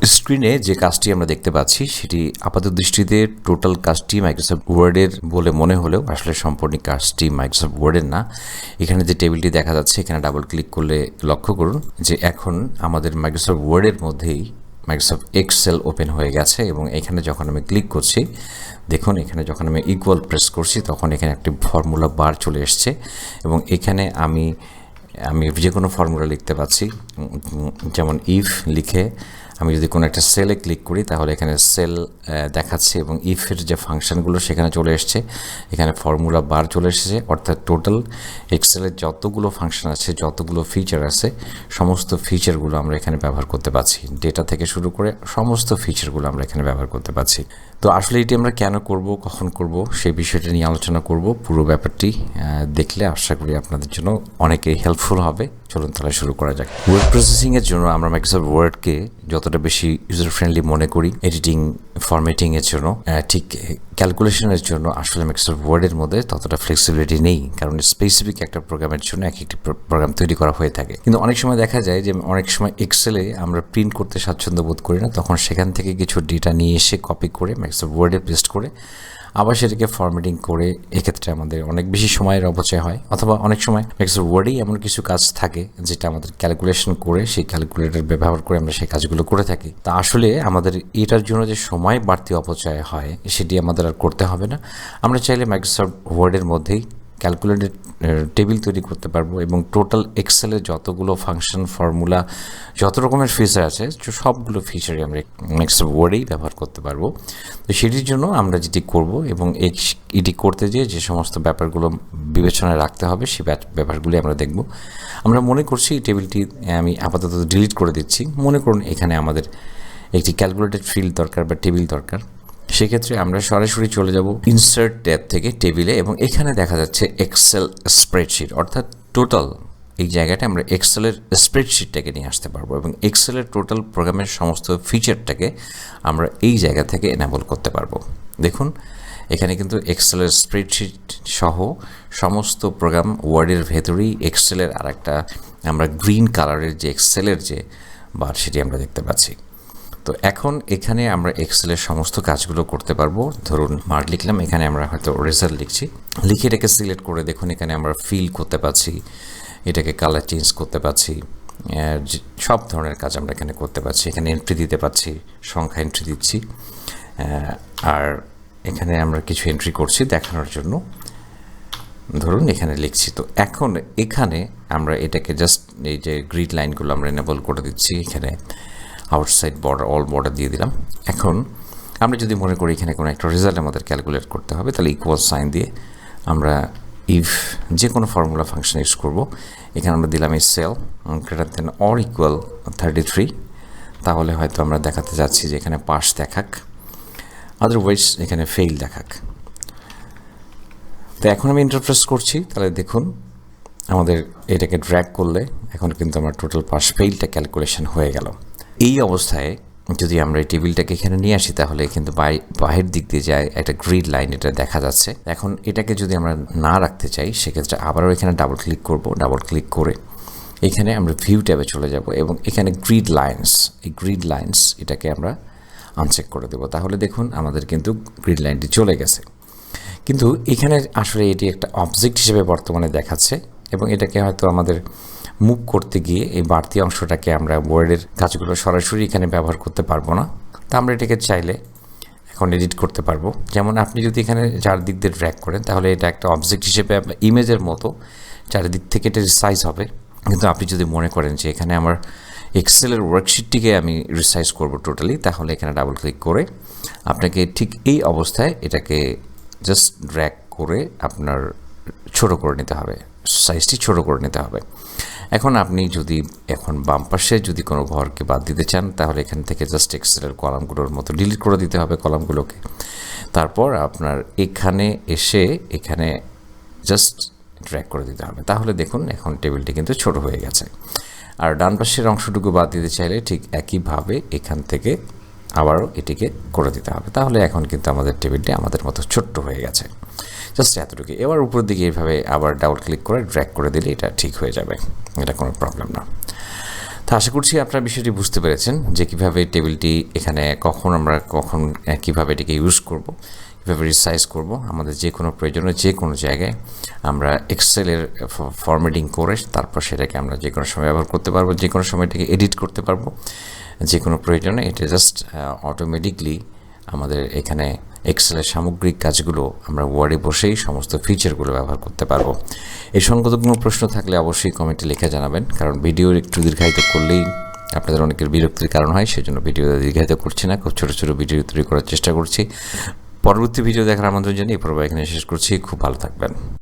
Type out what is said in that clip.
স্ক্রিনে যে কাজটি আমরা দেখতে পাচ্ছি সেটি আপাত দৃষ্টিতে টোটাল কাজটি মাইক্রোসফট ওয়ার্ডের বলে মনে হলেও আসলে সম্পূর্ণ কাজটি মাইক্রোসফট ওয়ার্ডের না। এখানে যে টেবিলটি দেখা যাচ্ছে এখানে ডাবল ক্লিক করলে লক্ষ্য করুন যে এখন আমাদের মাইক্রোসফট ওয়ার্ডের মধ্যেই মাইক্রোসফট এক্সেল ওপেন হয়ে গেছে এবং এখানে যখন আমি ক্লিক করছি দেখুন এখানে যখন আমি ইকুয়াল প্রেস করছি তখন এখানে একটি ফর্মুলা বার চলে এসছে এবং এখানে আমি যে কোনো ফর্মুলা লিখতে পাচ্ছি, যেমন ইফ লিখে আমি যদি কোনো একটা সেলে ক্লিক করি তাহলে এখানে সেল দেখাচ্ছে এবং ইফের যে ফাংশনগুলো সেখানে চলে এসছে, এখানে ফর্মুলা বার চলে এসেছে। অর্থাৎ টোটাল এক্সেলের যতগুলো ফাংশন আছে, যতগুলো ফিচার আছে, সমস্ত ফিচারগুলো আমরা এখানে ব্যবহার করতে পারছি। ডেটা থেকে শুরু করে সমস্ত ফিচারগুলো আমরা এখানে ব্যবহার করতে পারছি। তো আসলে এটি আমরা কেন করব, কখন করব, সেই বিষয়টা নিয়ে আলোচনা করব। পুরো ব্যাপারটি দেখলে আশা করি আপনাদের জন্য অনেকেই হেল্পফুল হবে। চলুন তাহলে শুরু করা যাক। ওয়ার্ড প্রসেসিংয়ের জন্য আমরা মাইক্রোসফট ওয়ার্ডকে যতটা বেশি ইউজার ফ্রেন্ডলি মনে করি এডিটিং ফরম্যাটিংয়ের জন্য, ঠিক ক্যালকুলেশনের জন্য আসলে মাইক্রোসফট ওয়ার্ডের মধ্যে ততটা ফ্লেক্সিবিলিটি নেই, কারণ স্পেসিফিক একটা প্রোগ্রামের জন্য এক একটি প্রোগ্রাম তৈরি করা হয়ে থাকে। কিন্তু অনেক সময় দেখা যায় যে অনেক সময় এক্সেলে আমরা প্রিন্ট করতে স্বাচ্ছন্দ্য বোধ করি না, তখন সেখান থেকে কিছু ডেটা নিয়ে এসে কপি করে মাইক্রোসফট ওয়ার্ডে পেস্ট করে আবার সেটাকে ফরম্যাটিং করে, এক্ষেত্রে আমাদের অনেক বেশি সময়ের অপচয় হয়। অথবা অনেক সময় মাইক্রোসফট ওয়ার্ডেই এমন কিছু কাজ থাকে যেটা আমাদের ক্যালকুলেশন করে সেই ক্যালকুলেটর ব্যবহার করে আমরা সেই কাজগুলো করে থাকি। তা আসলে আমাদের এটার জন্য যে সময় বাড়তি অপচয় হয় সেটি আমাদের আর করতে হবে না। আমরা চাইলে মাইক্রোসফট ওয়ার্ডের মধ্যেই ক্যালকুলেটেড টেবিল তৈরি করতে পারবো এবং টোটাল এক্সেলের যতগুলো ফাংশন, ফর্মুলা, যত রকমের ফিচার আছে সবগুলো ফিচারই আমরা মাইক্রোসফট ওয়ার্ডেই ব্যবহার করতে পারবো। তো সেটির জন্য আমরা যেটি করব এবং এটি করতে যেয়ে যে সমস্ত ব্যাপারগুলো বিবেচনায় রাখতে হবে সেই ব্যাপারগুলি আমরা দেখব। আমরা মনে করছি এই টেবিলটি আমি আপাতত ডিলিট করে দিচ্ছি। মনে করুন এখানে আমাদের একটি ক্যালকুলেটেড ফিল্ড দরকার বা টেবিল দরকার। সেক্ষেত্রে আমরা সরাসরি চলে যাব ইনসার্ট ট্যাব থেকে টেবিলে এবং এখানে দেখা যাচ্ছে এক্সেল স্প্রেডশিট, অর্থাৎ টোটাল এই জায়গাটা আমরা এক্সেলের স্প্রেডশিটটাকে নিয়ে আসতে পারবো এবং এক্সেলের টোটাল প্রোগ্রামের সমস্ত ফিচারটাকে আমরা এই জায়গা থেকে এনেবল করতে পারবো। দেখুন এখানে কিন্তু এক্সেলের স্প্রেডশিট সহ সমস্ত প্রোগ্রাম ওয়ার্ডের ভেতরেই এক্সেলের আর একটা আমরা গ্রিন কালারের যে এক্সেলের যে বার সেটি আমরা দেখতে পাচ্ছি। তো এখন এখানে আমরা এক্সেলের সমস্ত কাজগুলো করতে পারবো। ধরুন মার্ক লিখলাম, এখানে আমরা হয়তো রেজাল্ট লিখছি, লিখে এটাকে সিলেক্ট করে দেখুন এখানে আমরা ফিল করতে পারছি, এটাকে কালার চেঞ্জ করতে পারছি, সব ধরনের কাজ আমরা এখানে করতে পারছি। এখানে এন্ট্রি দিতে পারছি, সংখ্যা এন্ট্রি দিচ্ছি, আর এখানে আমরা কিছু এন্ট্রি করছি দেখানোর জন্য। ধরুন এখানে লিখছি। তো এখন এখানে আমরা এটাকে জাস্ট এই যে গ্রিড লাইনগুলো আমরা এনেবল করে দিচ্ছি, এখানে আউটসাইড বর্ডার, অল বর্ডার দিয়ে দিলাম। এখন আমরা যদি মনে করি এখানে কোনো একটা রেজাল্ট আমাদের ক্যালকুলেট করতে হবে, তাহলে ইকুয়াল সাইন দিয়ে আমরা ইফ যে কোনো ফর্মুলা ফাংশন ইউজ করব। এখানে আমরা দিলাম এই sell greater than or equal 33, তাহলে হয়তো আমরা দেখাতে যাচ্ছি যে এখানে পাস দেখাক, আদারওয়াইজ এখানে ফেইল দেখাক। তো এখন আমি ইন্টারপ্রেস করছি, তাহলে দেখুন আমাদের এটাকে ড্র্যাগ করলে এখন কিন্তু আমার টোটাল পাস ফেইলটা ক্যালকুলেশন হয়ে গেল। এই অবস্থায় যদি আমরা এই টেবিলটাকে এখানে নিয়ে আসি তাহলে কিন্তু বাহির দিক দিয়ে যায় একটা গ্রিড লাইন, এটা দেখা যাচ্ছে। এখন এটাকে যদি আমরা না রাখতে চাই সেক্ষেত্রে আবারও এখানে ডাবল ক্লিক করব। ডাবল ক্লিক করে এখানে আমরা ভিউ ট্যাবে চলে যাব এবং এখানে গ্রিড লাইন্স, এই গ্রিড লাইন্স এটাকে আমরা আনচেক করে দেব। তাহলে দেখুন আমাদের কিন্তু গ্রিড লাইনটি চলে গেছে। কিন্তু এখানে আসলে এটি একটা অবজেক্ট হিসেবে বর্তমানে দেখাচ্ছে এবং এটাকে হয়তো আমাদের মুভ করতে গিয়ে এই বাড়তি অংশটাকে আমরা ওয়ার্ডের কাজগুলো সরাসরি এখানে ব্যবহার করতে পারবো না। তা আমরা এটাকে চাইলে এখন এডিট করতে পারবো। যেমন আপনি যদি এখানে চারদিক দিয়ে ড্র্যাগ করেন তাহলে এটা একটা অবজেক্ট হিসেবে ইমেজের মতো চারিদিক থেকে এটা রিসাইজ হবে। কিন্তু আপনি যদি মনে করেন যে এখানে আমার এক্সেলের ওয়ার্কশিটটিকে আমি রিসাইজ করব টোটালি, তাহলে এখানে ডাবল ক্লিক করে আপনাকে ঠিক এই অবস্থায় এটাকে জাস্ট ড্র্যাগ করে আপনার ছোট করে নিতে হবে, সাইজটি ছোট করে নিতে হবে। এখন আপনি যদি এখন বাম পাশে যদি কোনো ঘরকে বাদ দিতে চান তাহলে এখান থেকে জাস্ট এক্সেলের কলামগুলোর মতো ডিলিট করে দিতে হবে কলামগুলোকে। তারপর আপনার এখানে এসে এখানে জাস্ট ড্র্যাগ করে দিতে হবে, তাহলে দেখুন এখন টেবিলটি কিন্তু ছোট হয়ে গেছে। আর ডান পাশের অংশটুকু বাদ দিতে চাইলে ঠিক একইভাবে এখান থেকে আবারও এটিকে করে দিতে হবে, তাহলে এখন কিন্তু আমাদের টেবিলটি আমাদের মতো ছোট্ট হয়ে গেছে। জাস্ট এতটুকু। এবার উপরের দিকে এইভাবে আবার ডাবল ক্লিক করে ড্র্যাগ করে দিলে এটা ঠিক হয়ে যাবে, এটা কোনো প্রবলেম না। তো আশা করছি আপনারা বিষয়টি বুঝতে পেরেছেন যে কীভাবে টেবিলটি এখানে কখন কীভাবে এটিকে ইউজ করব, কীভাবে রিসাইজ করব। আমাদের যে কোনো প্রয়োজনে যে কোনো জায়গায় আমরা এক্সেলের ফরম্যাটিং করে তারপর সেটাকে আমরা যে কোনো সময় ব্যবহার করতে পারবো, যে কোনো সময় এটাকে এডিট করতে পারবো যে কোনো প্রয়োজনে। এটা জাস্ট অটোমেটিকলি আমাদের এখানে এক্সেলের সামগ্রিক কাজগুলো আমরা ওয়ার্ডে বসেই সমস্ত ফিচারগুলো ব্যবহার করতে পারবো। এই সংক্রান্ত কোনো প্রশ্ন থাকলে অবশ্যই কমেন্টে লিখে জানাবেন, কারণ ভিডিও একটু দীর্ঘায়িত করলেই আপনাদের অনেকের বিরক্তির কারণ হয়, সেজন্য ভিডিও দীর্ঘায়িত করছি না, খুব ছোটো ছোটো ভিডিও তৈরি করার চেষ্টা করছি। পরবর্তী ভিডিও দেখার আমন্ত্রণ জানিয়ে এই পর্ব এখানে শেষ করছি। খুব ভালো থাকবেন।